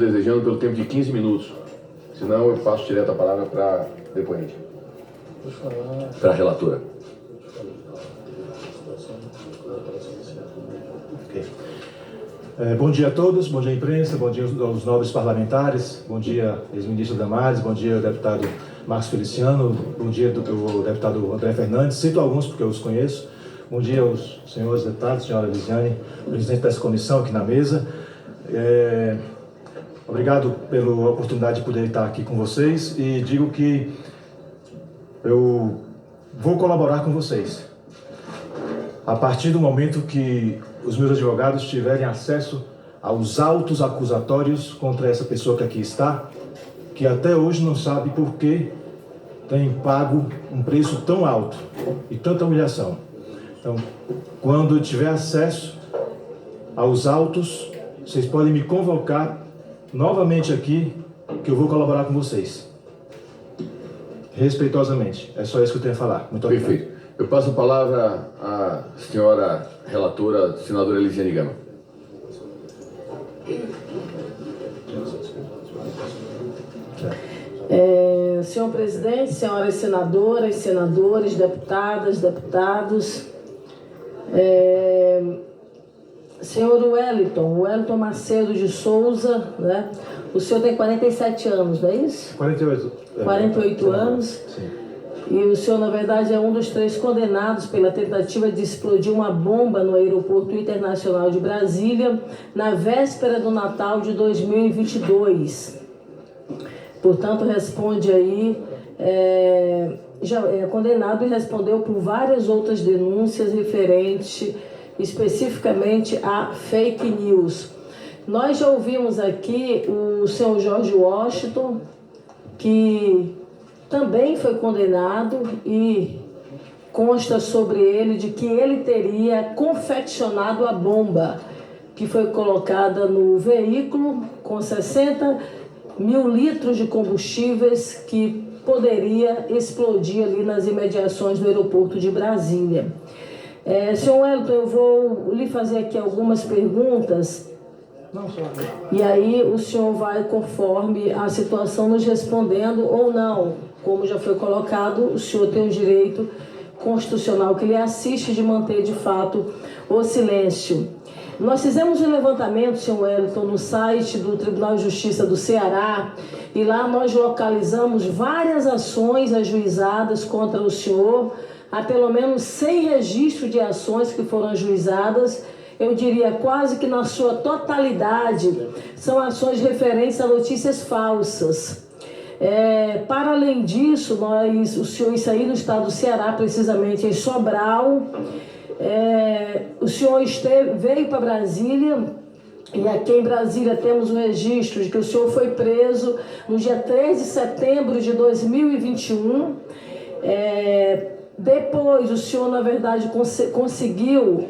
desejando pelo tempo de 15 minutos. Senão eu passo direto a palavra para depoente. Para a relatora. Okay. Bom dia a todos, bom dia à imprensa, bom dia aos nobres parlamentares, bom dia ex-ministro Damares, bom dia deputado Marcos Feliciano, bom dia do deputado André Fernandes, cito alguns porque eu os conheço, bom dia aos senhores deputados, senhora Lisiane, presidente dessa comissão aqui na mesa. Obrigado pela oportunidade de poder estar aqui com vocês e digo que eu vou colaborar com vocês. A partir do momento que os meus advogados tiverem acesso aos autos acusatórios contra essa pessoa que aqui está, que até hoje não sabe por que tem pago um preço tão alto e tanta humilhação. Então, quando tiver acesso aos autos, vocês podem me convocar novamente aqui, que eu vou colaborar com vocês. Respeitosamente. É só isso que eu tenho a falar. Muito obrigado. Perfeito. Eu passo a palavra à senhora relatora, senadora Elisiane Gama. Senhor presidente, senhoras senadoras, senadores, deputadas, deputados, senhor Wellington Macedo de Souza, né? O senhor tem 47 anos, não é isso? 48. 48 anos. Sim. E o senhor, na verdade, é um dos 3 condenados pela tentativa de explodir uma bomba no Aeroporto Internacional de Brasília na véspera do Natal de 2022. Portanto, responde aí, já é condenado e respondeu por várias outras denúncias referentes especificamente a fake news. Nós já ouvimos aqui o senhor George Washington, que também foi condenado e consta sobre ele de que ele teria confeccionado a bomba que foi colocada no veículo com 60 mil litros de combustíveis que poderia explodir ali nas imediações do aeroporto de Brasília. Senhor Wellington, eu vou lhe fazer aqui algumas perguntas. E aí o senhor vai, conforme a situação, nos respondendo ou não. Como já foi colocado, o senhor tem o direito constitucional que lhe assiste de manter de fato o silêncio. Nós fizemos um levantamento, senhor Wellington, no site do Tribunal de Justiça do Ceará, e lá nós localizamos várias ações ajuizadas contra o senhor, há pelo menos 100 registros de ações que foram ajuizadas. Eu diria quase que na sua totalidade são ações referentes a notícias falsas. Para além disso, o senhor, isso aí no estado do Ceará, precisamente em Sobral, o senhor veio para Brasília, e aqui em Brasília temos um registro de que o senhor foi preso no dia 3 de setembro de 2021. Depois o senhor, na verdade, conseguiu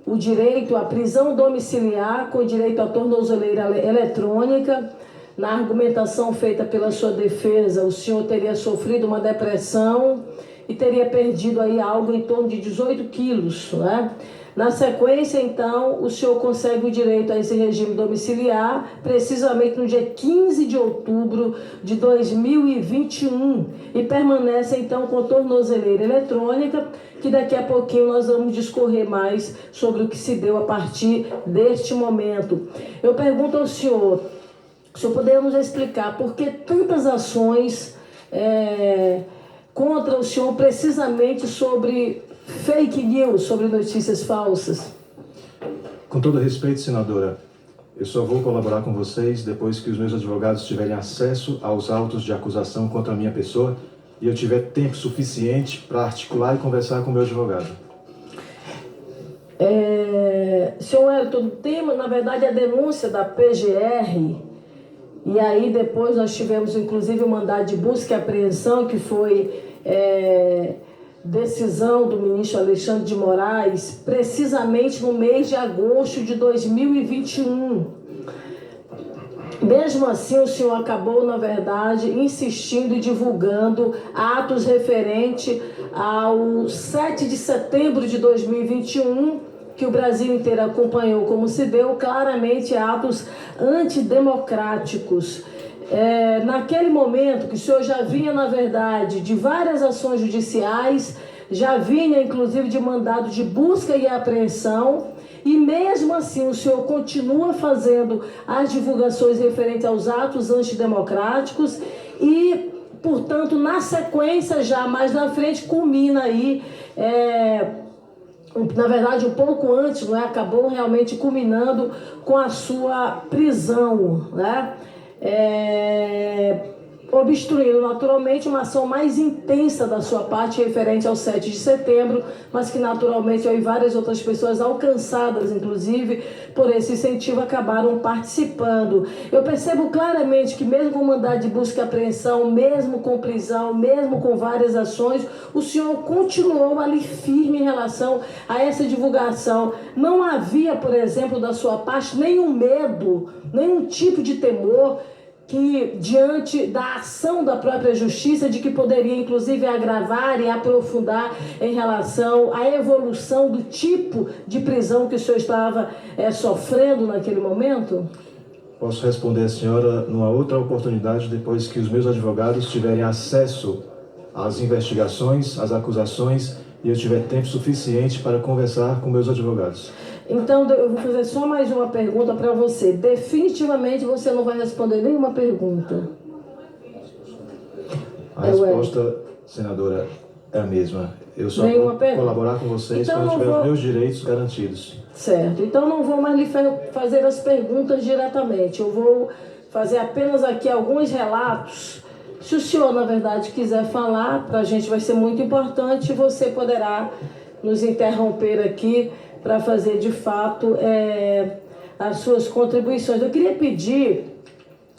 o direito à prisão domiciliar com direito à tornozeleira eletrônica. Na argumentação feita pela sua defesa, o senhor teria sofrido uma depressão e teria perdido aí algo em torno de 18 quilos, né? Na sequência, então, o senhor consegue o direito a esse regime domiciliar, precisamente no dia 15 de outubro de 2021, e permanece, então, com tornozeleira eletrônica, que daqui a pouquinho nós vamos discorrer mais sobre o que se deu a partir deste momento. Eu pergunto ao senhor, o senhor poderia nos explicar por que tantas ações contra o senhor precisamente sobre fake news, sobre notícias falsas? Com todo respeito, senadora, eu só vou colaborar com vocês depois que os meus advogados tiverem acesso aos autos de acusação contra a minha pessoa e eu tiver tempo suficiente para articular e conversar com o meu advogado. Senhor Wellington, tem, na verdade, a denúncia da PGR, e aí depois nós tivemos, inclusive, o mandado de busca e apreensão, que foi decisão do ministro Alexandre de Moraes, precisamente no mês de agosto de 2021. Mesmo assim, o senhor acabou, na verdade, insistindo e divulgando atos referentes ao 7 de setembro de 2021, que o Brasil inteiro acompanhou como se deu, claramente atos antidemocráticos. Naquele momento que o senhor já vinha, na verdade, de várias ações judiciais, já vinha inclusive de mandado de busca e apreensão, e mesmo assim o senhor continua fazendo as divulgações referentes aos atos antidemocráticos e, portanto, na sequência, já mais na frente, culmina aí, na verdade um pouco antes, não é? Acabou realmente culminando com a sua prisão, né? Obstruindo naturalmente uma ação mais intensa da sua parte referente ao 7 de setembro, mas que naturalmente eu e várias outras pessoas alcançadas, inclusive, por esse incentivo, acabaram participando. Eu percebo claramente que mesmo com mandado de busca e apreensão, mesmo com prisão, mesmo com várias ações, o senhor continuou ali firme em relação a essa divulgação. Não havia, por exemplo, da sua parte nenhum medo, nenhum tipo de temor que, diante da ação da própria justiça, de que poderia inclusive agravar e aprofundar em relação à evolução do tipo de prisão que o senhor estava sofrendo naquele momento? Posso responder a senhora numa outra oportunidade, depois que os meus advogados tiverem acesso às investigações, às acusações, e eu tiver tempo suficiente para conversar com meus advogados. Então, eu vou fazer só mais uma pergunta para você. Definitivamente você não vai responder nenhuma pergunta. A resposta, senadora, é a mesma. Eu só vou colaborar com vocês quando eu tiver os meus direitos garantidos. Certo. Então, não vou mais lhe fazer as perguntas diretamente. Eu vou fazer apenas aqui alguns relatos. Se o senhor, na verdade, quiser falar, para a gente vai ser muito importante, você poderá nos interromper aqui para fazer, de fato, as suas contribuições. Eu queria pedir,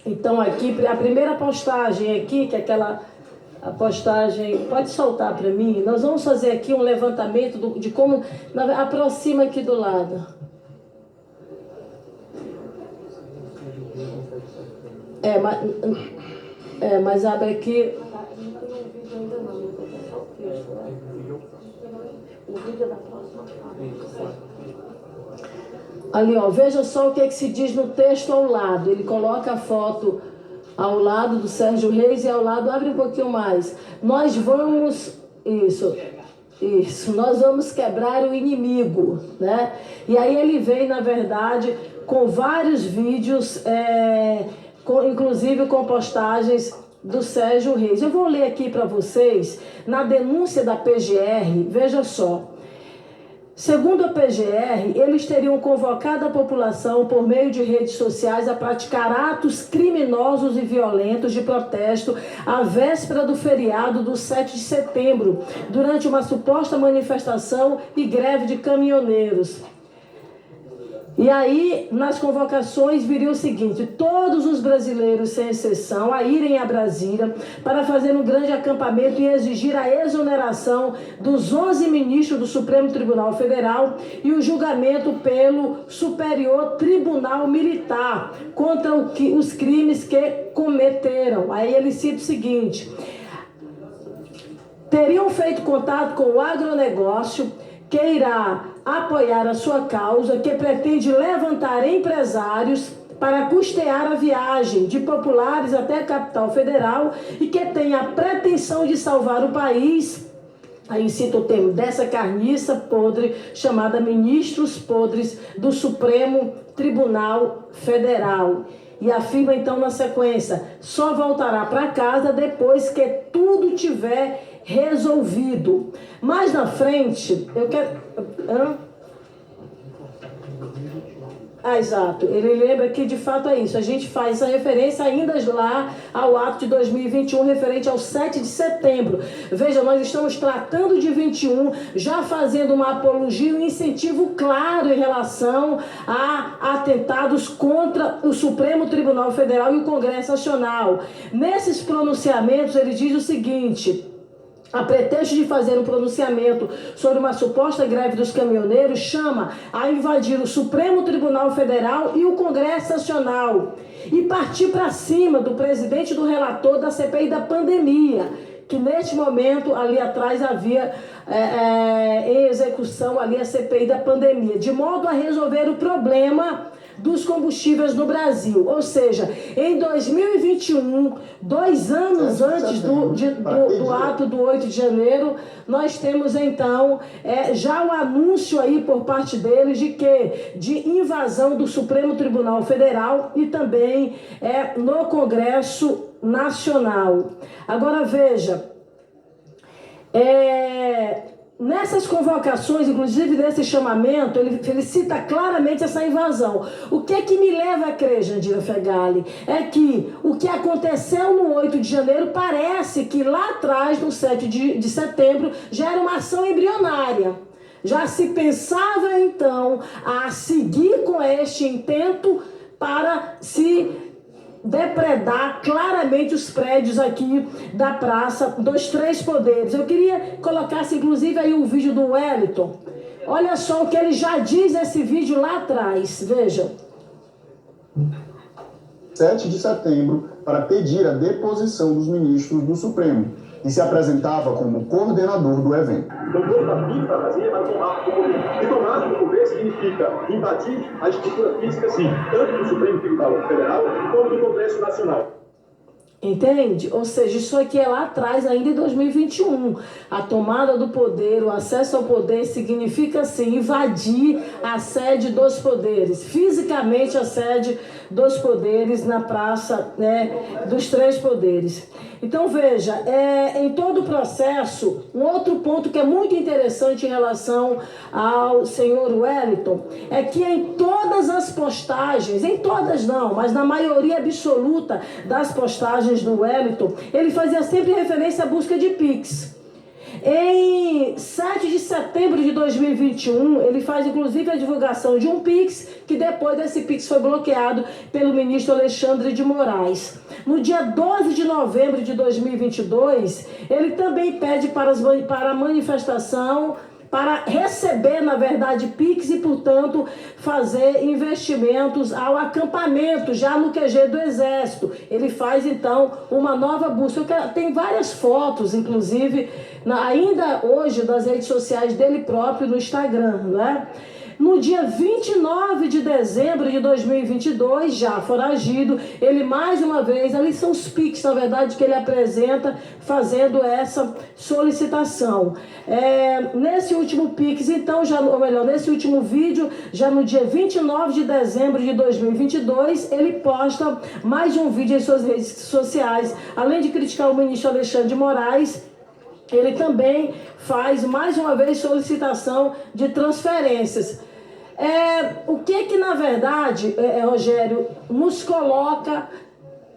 então, aqui, a primeira postagem aqui, que é aquela a postagem, pode soltar para mim, nós vamos fazer aqui um levantamento de como, aproxima aqui do lado. Mas abre aqui. O vídeo é da próxima parte. Ali, ó, veja só o que se diz no texto ao lado. Ele coloca a foto ao lado do Sérgio Reis e ao lado, abre um pouquinho mais. Nós vamos, nós vamos quebrar o inimigo, né? E aí ele vem, na verdade, com vários vídeos, inclusive com postagens do Sérgio Reis. Eu vou ler aqui para vocês, na denúncia da PGR, veja só. Segundo a PGR, eles teriam convocado a população por meio de redes sociais a praticar atos criminosos e violentos de protesto à véspera do feriado do 7 de setembro, durante uma suposta manifestação e greve de caminhoneiros. E aí, nas convocações, viria o seguinte: todos os brasileiros, sem exceção, a irem a Brasília para fazer um grande acampamento e exigir a exoneração dos 11 ministros do Supremo Tribunal Federal e o julgamento pelo Superior Tribunal Militar contra os crimes que cometeram. Aí ele cita o seguinte: teriam feito contato com o agronegócio, que irá apoiar a sua causa, que pretende levantar empresários para custear a viagem de populares até a capital federal e que tem a pretensão de salvar o país. Aí cita o termo dessa carniça podre, chamada ministros podres do Supremo Tribunal Federal. E afirma então na sequência: só voltará para casa depois que tudo tiver resolvido. Mais na frente, eu quero... exato. Ele lembra que de fato é isso. A gente faz essa referência ainda lá ao ato de 2021 referente ao 7 de setembro. Veja, nós estamos tratando de 21, já fazendo uma apologia e um incentivo claro em relação a atentados contra o Supremo Tribunal Federal e o Congresso Nacional. Nesses pronunciamentos, ele diz o seguinte: a pretexto de fazer um pronunciamento sobre uma suposta greve dos caminhoneiros, chama a invadir o Supremo Tribunal Federal e o Congresso Nacional e partir para cima do presidente e do relator da CPI da pandemia, que neste momento ali atrás havia em execução ali a CPI da pandemia, de modo a resolver o problema dos combustíveis no Brasil. Ou seja, em 2021, 2 anos antes do ato do 8 de janeiro, nós temos então já o anúncio aí por parte deles de invasão do Supremo Tribunal Federal e também no Congresso Nacional. Agora veja, nessas convocações, inclusive desse chamamento, ele cita claramente essa invasão. O que é que me leva a crer, Jandira Fegali, é que o que aconteceu no 8 de janeiro parece que lá atrás, no 7 de setembro, já era uma ação embrionária. Já se pensava, então, a seguir com este intento para se depredar claramente os prédios aqui da Praça dos Três Poderes. Eu queria que colocasse, inclusive, aí o vídeo do Wellington. Olha só o que ele já diz nesse vídeo lá atrás. Veja. 7 de setembro, para pedir a deposição dos ministros do Supremo, e se apresentava como coordenador do evento. Então, toda a vida para Brasília para tomar o poder. E tomar o poder significa invadir a estrutura física, sim, tanto do Supremo Tribunal Federal como do Congresso Nacional. Entende? Ou seja, isso aqui é lá atrás, ainda em 2021. A tomada do poder, o acesso ao poder significa, sim, invadir a sede dos poderes, fisicamente a sede dos poderes na Praça dos Três Poderes. Então, veja, em todo o processo, um outro ponto que é muito interessante em relação ao senhor Wellington, é que em todas as postagens, em todas não, mas na maioria absoluta das postagens do Wellington, ele fazia sempre referência à busca de Pix. Em 7 de setembro de 2021, ele faz inclusive a divulgação de um Pix, que depois desse Pix foi bloqueado pelo ministro Alexandre de Moraes. No dia 12 de novembro de 2022, ele também pede para a manifestação, para receber, na verdade, Pix e, portanto, fazer investimentos ao acampamento, já no QG do Exército. Ele faz, então, uma nova busca. Tem várias fotos, inclusive, ainda hoje, das redes sociais dele próprio no Instagram, não é? No dia 29 de dezembro de 2022, já foragido, ele mais uma vez, ali são os Pix, na verdade, que ele apresenta fazendo essa solicitação. Nesse último Pix, então, nesse último vídeo, já no dia 29 de dezembro de 2022, ele posta mais um vídeo em suas redes sociais. Além de criticar o ministro Alexandre de Moraes, ele também faz mais uma vez solicitação de transferências. O que na verdade, Rogério, nos coloca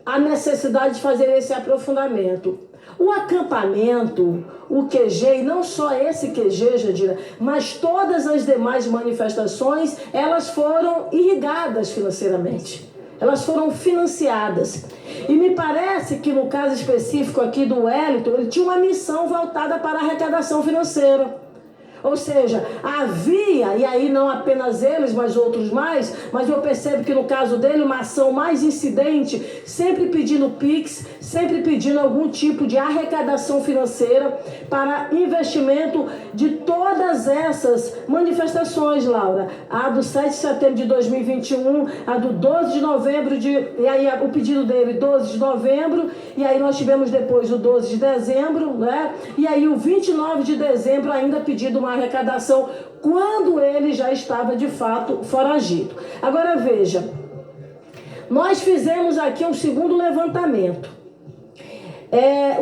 a necessidade de fazer esse aprofundamento? O acampamento, o QG, e não só esse QG, Jandira, mas todas as demais manifestações, elas foram irrigadas financeiramente. Elas foram financiadas. E me parece que no caso específico aqui do Wellington, ele tinha uma missão voltada para a arrecadação financeira. Ou seja, havia, e aí não apenas eles, mas outros mais, mas eu percebo que no caso dele uma ação mais incidente, sempre pedindo Pix, sempre pedindo algum tipo de arrecadação financeira para investimento de todas essas manifestações, Laura. A do 7 de setembro de 2021, a do 12 de novembro, e aí o pedido dele 12 de novembro, e aí nós tivemos depois o 12 de dezembro, né? E aí o 29 de dezembro ainda pedido uma arrecadação quando ele já estava de fato foragido. Agora veja, nós fizemos aqui um segundo levantamento.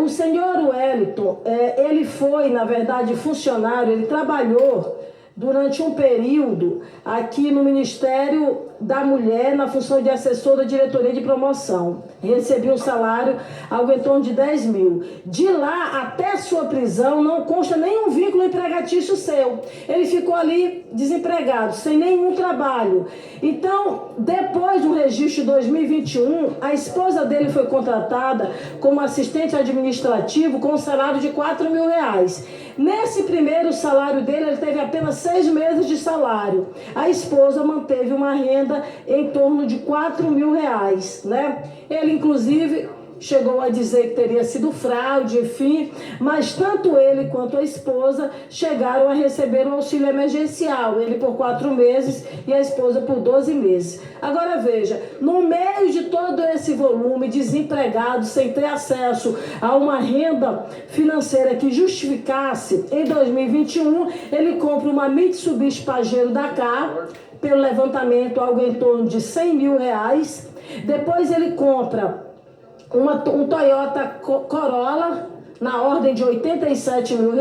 O senhor Wellington, ele foi, na verdade, funcionário, ele trabalhou durante um período aqui no Ministério da Mulher, na função de assessor da diretoria de promoção. Recebia um salário, algo em torno de 10 mil. De lá até sua prisão não consta nenhum vínculo empregatício seu. Ele ficou ali desempregado, sem nenhum trabalho. Então, depois do registro de 2021, a esposa dele foi contratada como assistente administrativo com um salário de 4 mil reais. Nesse primeiro salário dele, ele teve apenas 6 meses de salário. A esposa manteve uma renda em torno de 4 mil reais, né? Ele, inclusive, chegou a dizer que teria sido fraude, enfim, mas tanto ele quanto a esposa chegaram a receber um auxílio emergencial, ele por 4 meses e a esposa por 12 meses. Agora veja, no meio de todo esse volume, desempregado, sem ter acesso a uma renda financeira que justificasse, em 2021, ele compra uma Mitsubishi Pajero Dakar, pelo levantamento algo em torno de R$100 mil. Depois ele compra um Toyota Corolla na ordem de R$87 mil.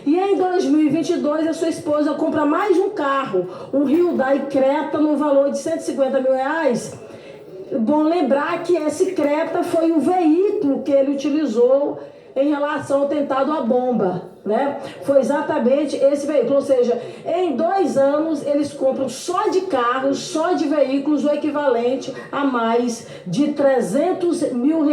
E em 2022 a sua esposa compra mais um carro, um Hyundai Creta no valor de R$150 mil. Bom lembrar que esse Creta foi o veículo que ele utilizou em relação ao tentado à bomba, né? Foi exatamente esse veículo, ou seja, em 2 anos eles compram só de carros, só de veículos, o equivalente a mais de R$300 mil.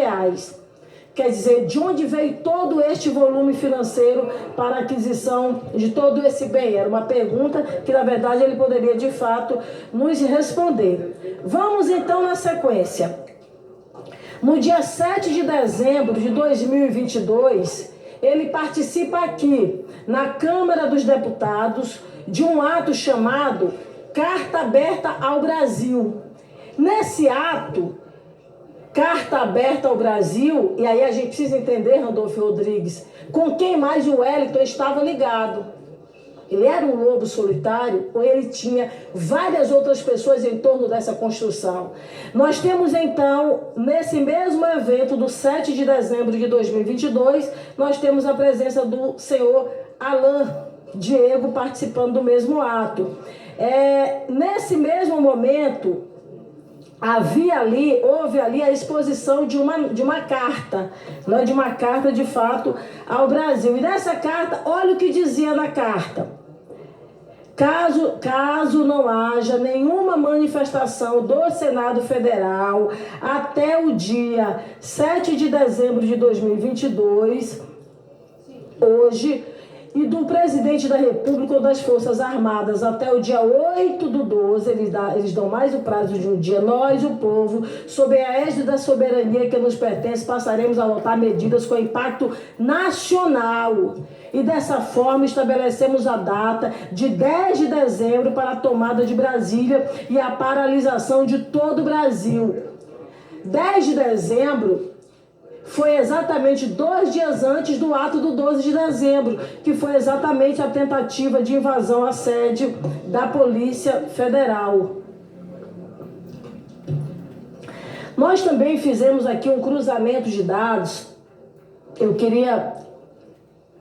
Quer dizer, de onde veio todo este volume financeiro para a aquisição de todo esse bem? Era uma pergunta que, na verdade, ele poderia, de fato, nos responder. Vamos, então, na sequência. No dia 7 de dezembro de 2022, ele participa aqui, na Câmara dos Deputados, de um ato chamado Carta Aberta ao Brasil. Nesse ato, Carta Aberta ao Brasil, e aí a gente precisa entender, Randolfo Rodrigues, com quem mais o Wellington estava ligado. Ele era um lobo solitário ou ele tinha várias outras pessoas em torno dessa construção? Nós temos então, nesse mesmo evento do 7 de dezembro de 2022, nós temos a presença do senhor Alain Diego participando do mesmo ato. Nesse mesmo momento, houve ali a exposição de uma carta, não é, de uma carta de fato ao Brasil. E nessa carta, olha o que dizia na carta. Caso não haja nenhuma manifestação do Senado Federal até o dia 7 de dezembro de 2022, hoje, e do presidente da República ou das Forças Armadas até o dia 8/12, eles dão mais o prazo de um dia, nós, o povo, sob a égide da soberania que nos pertence, passaremos a adotar medidas com impacto nacional. E dessa forma estabelecemos a data de 10 de dezembro para a tomada de Brasília e a paralisação de todo o Brasil. 10 de dezembro foi exatamente 2 dias antes do ato do 12 de dezembro, que foi exatamente a tentativa de invasão à sede da Polícia Federal. Nós também fizemos aqui um cruzamento de dados.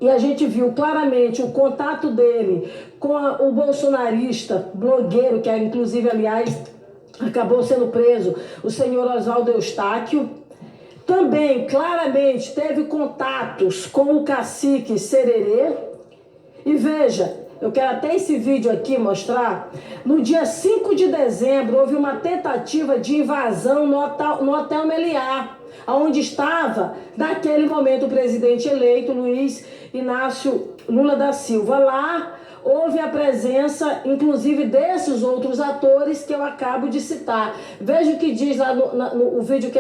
E a gente viu claramente o contato dele com o bolsonarista, blogueiro, que inclusive, aliás, acabou sendo preso, o senhor Oswaldo Eustáquio. Também, claramente, teve contatos com o cacique Sererê. E veja, eu quero até esse vídeo aqui mostrar. No dia 5 de dezembro, houve uma tentativa de invasão no Hotel Meliá, onde estava, naquele momento, o presidente eleito, Luiz Inácio Lula da Silva. Lá houve a presença, inclusive, desses outros atores que eu acabo de citar. Veja o que diz lá no vídeo que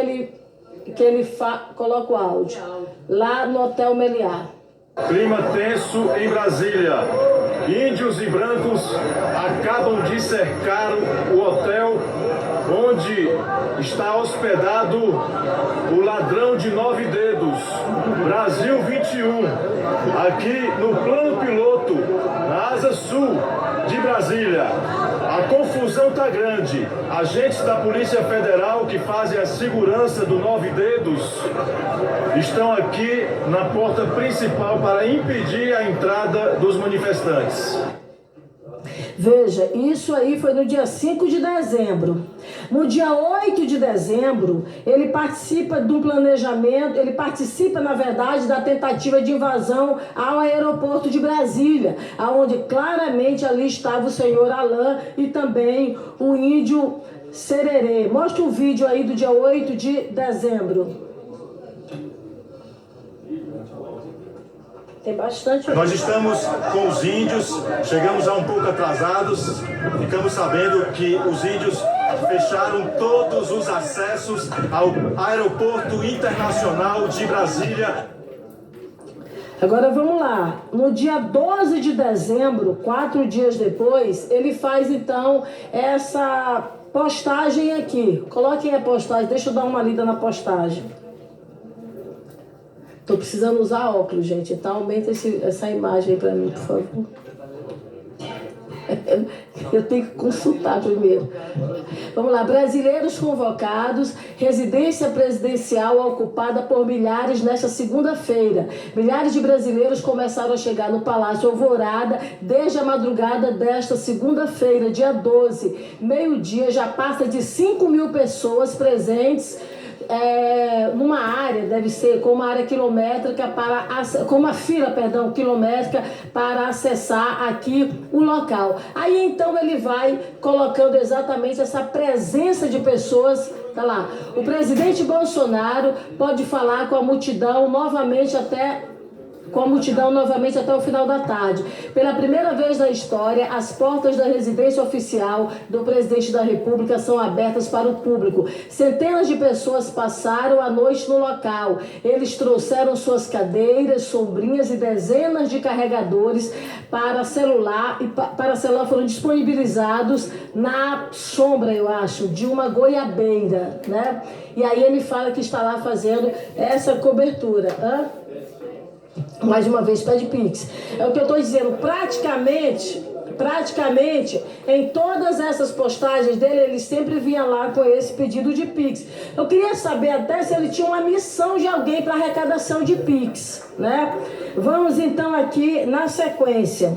ele coloca o áudio, lá no Hotel Meliá. Clima tenso em Brasília. Índios e brancos acabam de cercar o hotel onde está hospedado o ladrão de 9 dedos, Brasil 21, aqui no plano piloto, na asa sul de Brasília. A confusão está grande. Agentes da Polícia Federal que fazem a segurança do 9 dedos estão aqui na porta principal para impedir a entrada dos manifestantes. Veja, isso aí foi no dia 5 de dezembro. No dia 8 de dezembro, ele participa de um planejamento, ele participa, na verdade, da tentativa de invasão ao aeroporto de Brasília, onde claramente ali estava o senhor Alain e também o índio Sererê. Mostra o vídeo aí do dia 8 de dezembro. Tem bastante. Nós estamos com os índios, chegamos um pouco atrasados, ficamos sabendo que os índios fecharam todos os acessos ao Aeroporto Internacional de Brasília. Agora vamos lá. No dia 12 de dezembro, 4 dias depois, ele faz então essa postagem aqui. Coloquem a postagem, deixa eu dar uma lida na postagem. Tô precisando usar óculos, gente, então aumenta essa imagem aí para mim, por favor. Eu tenho que consultar primeiro. Vamos lá. Brasileiros convocados, residência presidencial ocupada por milhares nesta segunda-feira. Milhares de brasileiros começaram a chegar no Palácio Alvorada desde a madrugada desta segunda-feira, dia 12. Meio-dia já passa de 5.000 pessoas presentes numa área, deve ser com uma área quilométrica com uma fila, quilométrica para acessar aqui o local. Aí então ele vai colocando exatamente essa presença de pessoas. Tá lá. O presidente Bolsonaro pode falar com a multidão novamente até o final da tarde. Pela primeira vez na história, as portas da residência oficial do presidente da República são abertas para o público. Centenas de pessoas passaram a noite no local. Eles trouxeram suas cadeiras, sombrinhas e dezenas de carregadores para celular foram disponibilizados na sombra, eu acho, de uma goiabeira, né? E aí ele fala que está lá fazendo essa cobertura. Mais uma vez, pede Pix. É o que eu estou dizendo, praticamente, em todas essas postagens dele, ele sempre vinha lá com esse pedido de Pix. Eu queria saber até se ele tinha uma missão de alguém para arrecadação de Pix, né? Vamos então aqui na sequência.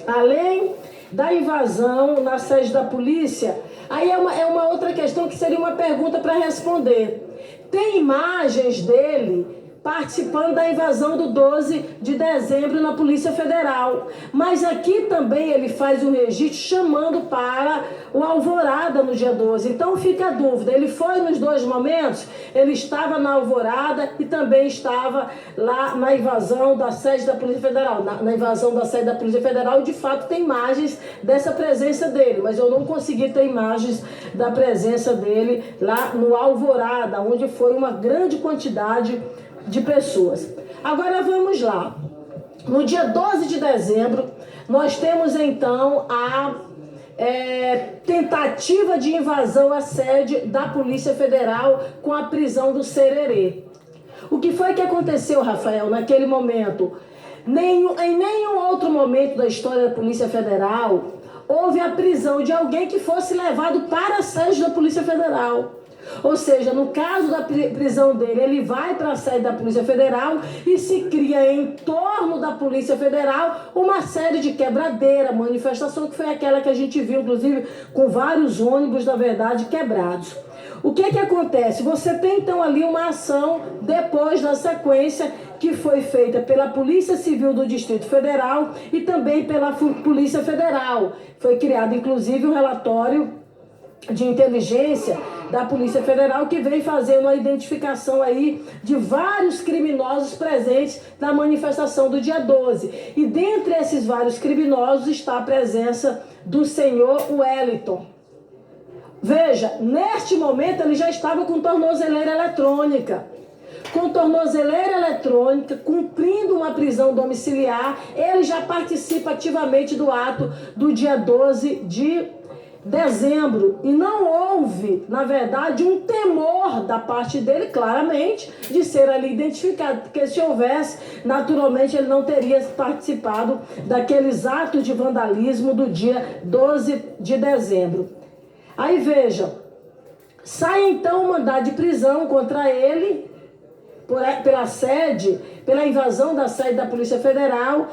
Além da invasão na sede da polícia, aí é uma outra questão que seria uma pergunta para responder. Tem imagens dele participando da invasão do 12 de dezembro na Polícia Federal. Mas aqui também ele faz um registro chamando para o Alvorada no dia 12. Então fica a dúvida, ele foi nos dois momentos? Ele estava na Alvorada e também estava lá na invasão da sede da Polícia Federal. Na invasão da sede da Polícia Federal, de fato, tem imagens dessa presença dele, mas eu não consegui ter imagens da presença dele lá no Alvorada, onde foi uma grande quantidade de pessoas. Agora vamos lá. No dia 12 de dezembro, nós temos então a tentativa de invasão à sede da Polícia Federal com a prisão do Sererê. O que foi que aconteceu, Rafael, naquele momento? Em nenhum outro momento da história da Polícia Federal houve a prisão de alguém que fosse levado para a sede da Polícia Federal. Ou seja, no caso da prisão dele, ele vai para a sede da Polícia Federal e se cria em torno da Polícia Federal uma série de quebradeira, manifestação que foi aquela que a gente viu, inclusive, com vários ônibus, na verdade, quebrados. O que acontece? Você tem então ali uma ação depois da sequência que foi feita pela Polícia Civil do Distrito Federal e também pela Polícia Federal. Foi criado inclusive um relatório de inteligência da Polícia Federal que vem fazendo a identificação aí de vários criminosos presentes na manifestação do dia 12. E dentre esses vários criminosos está a presença do senhor Wellington. Veja, neste momento ele já estava com tornozeleira eletrônica. Com tornozeleira eletrônica, cumprindo uma prisão domiciliar, ele já participa ativamente do ato do dia 12 de dezembro. E não houve, na verdade, um temor da parte dele, claramente, de ser ali identificado. Porque se houvesse, naturalmente, ele não teria participado daqueles atos de vandalismo do dia 12 de dezembro. Aí veja, sai então um mandado de prisão contra ele pela invasão da sede da Polícia Federal.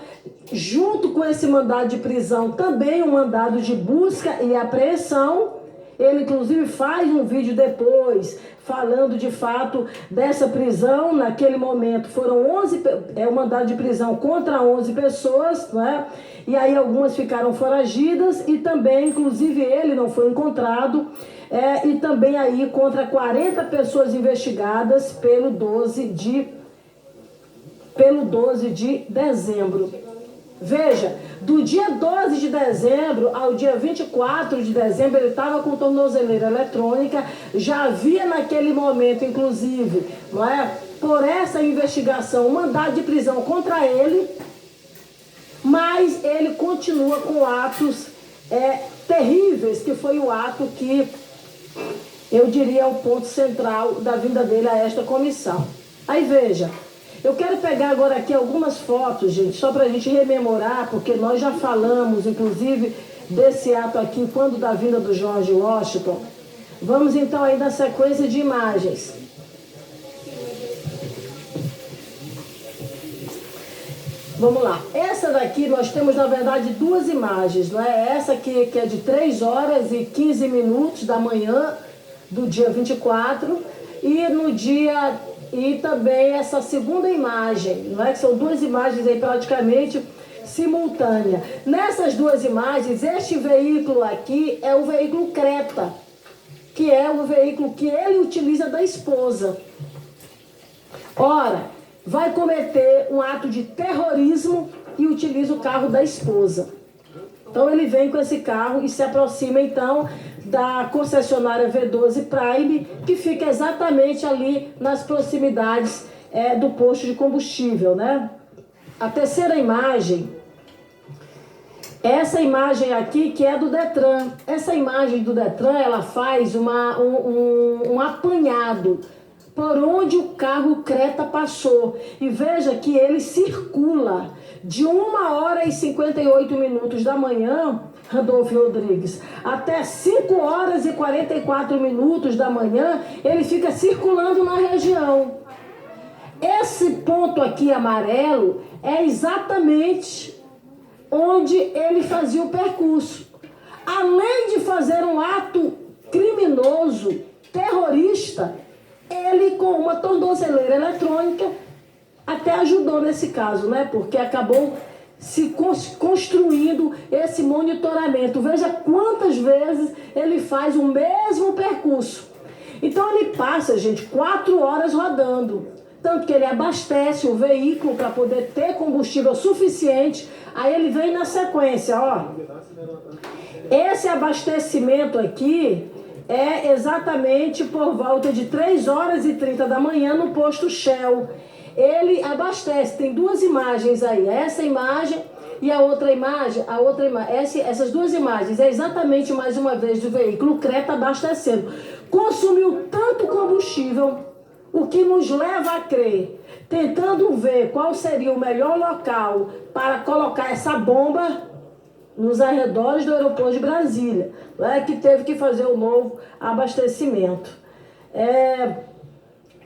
Junto com esse mandado de prisão, também um mandado de busca e apreensão. Ele, inclusive, faz um vídeo depois, falando de fato dessa prisão. Naquele momento foram um mandado de prisão contra 11 pessoas, né? E aí algumas ficaram foragidas e também, inclusive, ele não foi encontrado. E também aí contra 40 pessoas investigadas pelo 12 de dezembro. Veja, do dia 12 de dezembro ao dia 24 de dezembro, ele estava com tornozeleira eletrônica, já havia naquele momento, inclusive, não é, por essa investigação, um mandado de prisão contra ele, mas ele continua com atos terríveis, que foi o ato que, eu diria, é o ponto central da vinda dele a esta comissão. Aí veja, eu quero pegar agora aqui algumas fotos, gente, só para a gente rememorar, porque nós já falamos, inclusive, desse ato aqui, quando da vinda do George Washington. Vamos então aí na sequência de imagens. Vamos lá. Essa daqui nós temos, na verdade, duas imagens, não é? Essa aqui que é de 3 horas e 15 minutos da manhã do dia 24 e também essa segunda imagem, não é? Que são duas imagens aí praticamente simultâneas. Nessas duas imagens, este veículo aqui é o veículo Creta, que é o veículo que ele utiliza da esposa. Ora, vai cometer um ato de terrorismo e utiliza o carro da esposa. Então ele vem com esse carro e se aproxima então da concessionária V12 Prime, que fica exatamente ali nas proximidades do posto de combustível, né? A terceira imagem, essa imagem aqui que é do Detran. Essa imagem do Detran, ela faz um apanhado por onde o carro Creta passou. E veja que ele circula de 1 hora e 58 minutos da manhã, Randolfo Rodrigues, até 5 horas e 44 minutos da manhã, ele fica circulando na região. Esse ponto aqui amarelo é exatamente onde ele fazia o percurso. Além de fazer um ato criminoso, terrorista, ele, com uma tornozeleira eletrônica, até ajudou nesse caso, né? Porque acabou se construindo esse monitoramento. Veja quantas vezes ele faz o mesmo percurso. Então ele passa, gente, 4 horas rodando. Tanto que ele abastece o veículo para poder ter combustível suficiente. Aí ele vem na sequência, ó. Esse abastecimento aqui é exatamente por volta de 3 horas e 30 da manhã no posto Shell. Ele abastece, tem duas imagens aí, essa imagem e a outra imagem, essas duas imagens, é exatamente mais uma vez do veículo Creta abastecendo. Consumiu tanto combustível, o que nos leva a crer, tentando ver qual seria o melhor local para colocar essa bomba nos arredores do aeroporto de Brasília, né, que teve que fazer o novo abastecimento.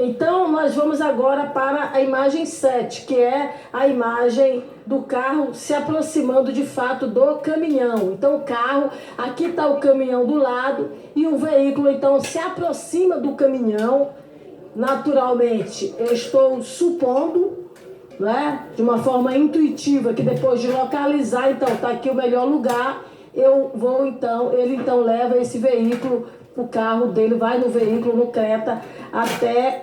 Então, nós vamos agora para a imagem 7, que é a imagem do carro se aproximando de fato do caminhão. Então, o carro, aqui está o caminhão do lado, e o veículo, então, se aproxima do caminhão. Naturalmente, eu estou supondo, né, de uma forma intuitiva, que depois de localizar, então, está aqui o melhor lugar, ele então leva esse veículo, o carro dele vai no veículo, no Creta, até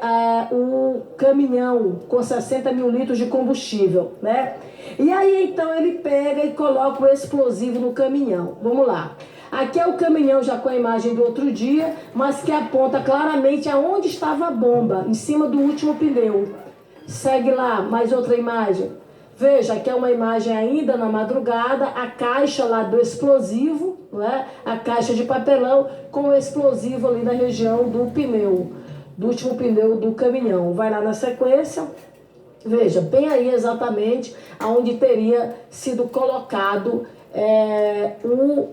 o caminhão com 60 mil litros de combustível, né? E aí, então, ele pega e coloca o explosivo no caminhão. Vamos lá. Aqui é o caminhão já com a imagem do outro dia, mas que aponta claramente aonde estava a bomba, em cima do último pneu. Segue lá, mais outra imagem. Veja, aqui é uma imagem ainda na madrugada, a caixa lá do explosivo, né? A caixa de papelão com o explosivo ali na região do pneu, do último pneu do caminhão. Vai lá na sequência, veja, bem aí exatamente aonde teria sido colocado o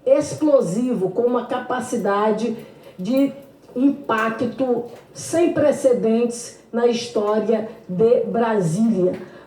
explosivo com uma capacidade de impacto sem precedentes na história de Brasília.